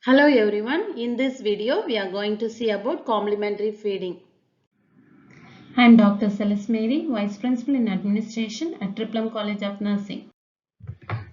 Hello everyone, in this video we are going to see about complementary feeding. I am Dr. Celeste Mary, Vice Principal in Administration at Tripplum College of Nursing.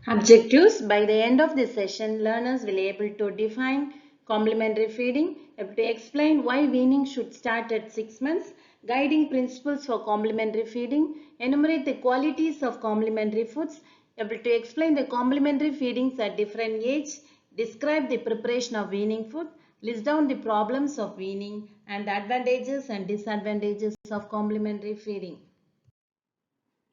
Objectives: by the end of this session, learners will be able to define complementary feeding, able to explain why weaning should start at 6 months, guiding principles for complementary feeding, enumerate the qualities of complementary foods, able to explain the complementary feedings at different age, describe the preparation of weaning food, list down the problems of weaning and advantages and disadvantages of complementary feeding.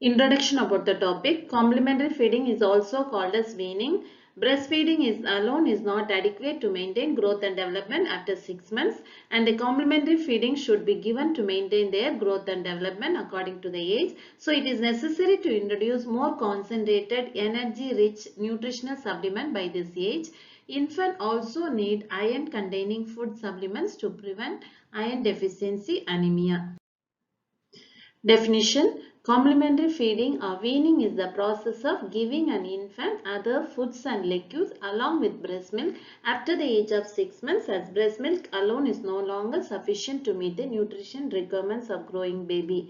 Introduction about the topic. Complementary feeding is also called as weaning. Breastfeeding alone is not adequate to maintain growth and development after 6 months, and the complementary feeding should be given to maintain their growth and development according to the age. So it is necessary to introduce more concentrated, energy-rich nutritional supplement by this age. Infant also need iron containing food supplements to prevent iron deficiency anemia. Definition: complementary feeding or weaning is the process of giving an infant other foods and liquids along with breast milk after the age of 6 months, as breast milk alone is no longer sufficient to meet the nutrition requirements of growing baby.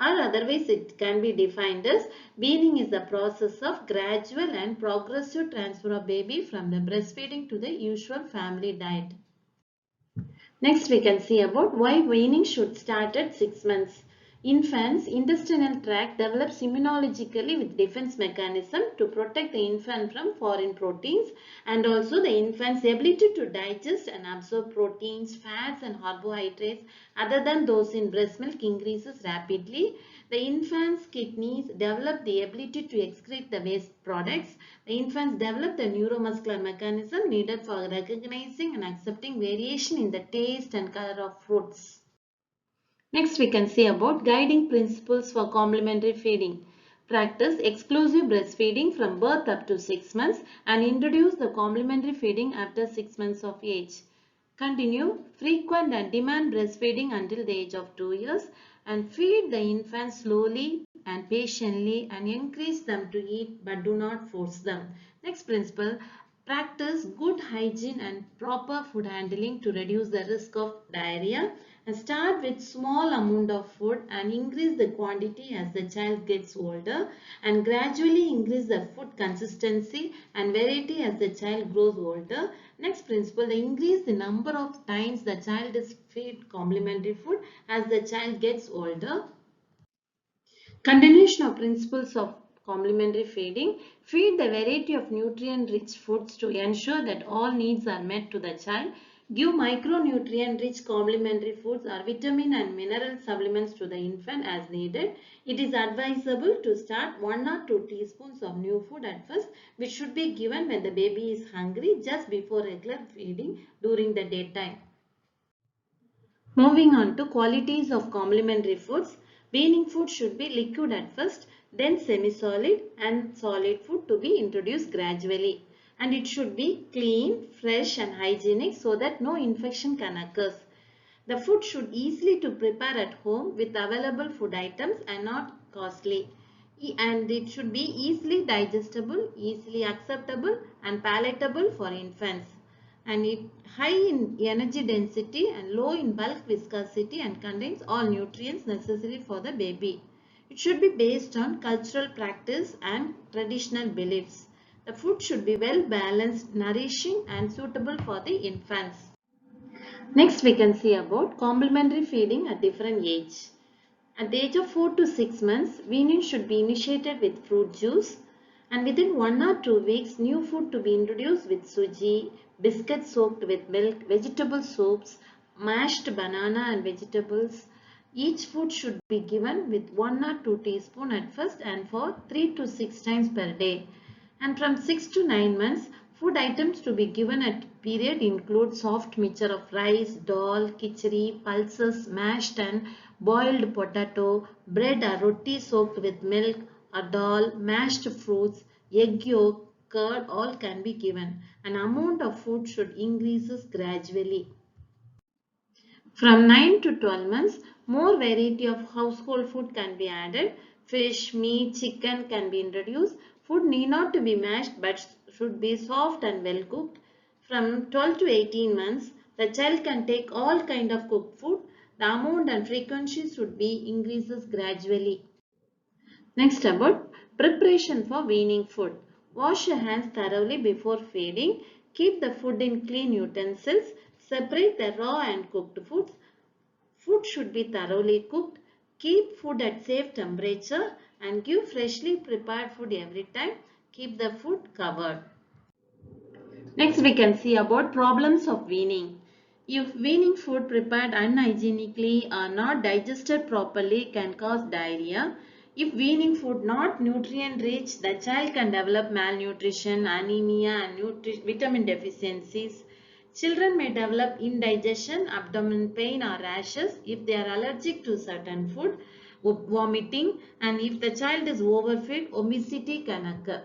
Or otherwise it can be defined as weaning is the process of gradual and progressive transfer of baby from the breastfeeding to the usual family diet. Next we can see about why weaning should start at 6 months. Infant's intestinal tract develops immunologically with defense mechanism to protect the infant from foreign proteins, and also the infant's ability to digest and absorb proteins, fats and carbohydrates other than those in breast milk increases rapidly. The infant's kidneys develop the ability to excrete the waste products. The infants develop the neuromuscular mechanism needed for recognizing and accepting variation in the taste and color of fruits. Next we can see about guiding principles for complementary feeding. Practice exclusive breastfeeding from birth up to 6 months and introduce the complementary feeding after 6 months of age. Continue frequent and demand breastfeeding until the age of 2 years and feed the infant slowly and patiently and encourage them to eat but do not force them. Next principle: practice good hygiene and proper food handling to reduce the risk of diarrhea, and start with small amount of food and increase the quantity as the child gets older, and gradually increase the food consistency and variety as the child grows older. Next principle: increase the number of times the child is fed complementary food as the child gets older. Continuation of principles of complementary feeding. Feed the variety of nutrient-rich foods to ensure that all needs are met to the child. Give micronutrient-rich complementary foods or vitamin and mineral supplements to the infant as needed. It is advisable to start 1 or 2 teaspoons of new food at first, which should be given when the baby is hungry just before regular feeding during the daytime. Moving on to qualities of complementary foods. Weaning food should be liquid at first, then semi-solid and solid food to be introduced gradually. And it should be clean, fresh and hygienic so that no infection can occur. The food should easily to prepare at home with available food items and not costly. And it should be easily digestible, easily acceptable and palatable for infants. And it high in energy density and low in bulk viscosity and contains all nutrients necessary for the baby. It should be based on cultural practice and traditional beliefs. The food should be well balanced, nourishing and suitable for the infants. Next we can see about complementary feeding at different age. At the age of 4 to 6 months, weaning should be initiated with fruit juice, and within 1 or 2 weeks, new food to be introduced with suji, biscuits soaked with milk, vegetable soups, mashed banana and vegetables. Each food should be given with 1 or 2 teaspoons at first and for 3 to 6 times per day. And from 6 to 9 months, food items to be given at period include soft mixture of rice, dal, khichdi, pulses, mashed and boiled potato, bread or roti soaked with milk or dal, mashed fruits, egg yolk, curd, all can be given. An amount of food should increases gradually. From 9 to 12 months, more variety of household food can be added. Fish, meat, chicken can be introduced. Food need not to be mashed but should be soft and well cooked. From 12 to 18 months, the child can take all kind of cooked food. The amount and frequency should be increases gradually. Next about preparation for weaning food. Wash your hands thoroughly before feeding. Keep the food in clean utensils. Separate the raw and cooked foods. Food should be thoroughly cooked. Keep food at safe temperature and give freshly prepared food every time. Keep the food covered. Next we can see about problems of weaning. If weaning food prepared unhygienically or not digested properly can cause diarrhea. If weaning food not nutrient rich, the child can develop malnutrition, anemia and vitamin deficiencies. Children may develop indigestion, abdominal pain or rashes if they are allergic to certain food, vomiting, and if the child is overfed, obesity can occur.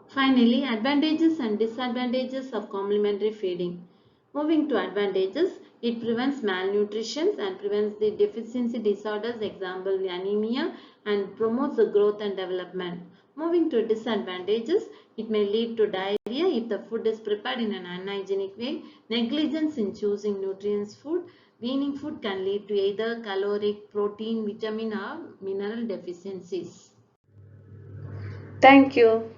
Finally, advantages and disadvantages of complementary feeding. Moving to advantages, it prevents malnutrition and prevents the deficiency disorders, example anemia, and promotes the growth and development. Moving to disadvantages, it may lead to diarrhea if the food is prepared in an unhygienic way, negligence in choosing nutrients food. Weaning food can lead to either caloric, protein, vitamin or mineral deficiencies. Thank you.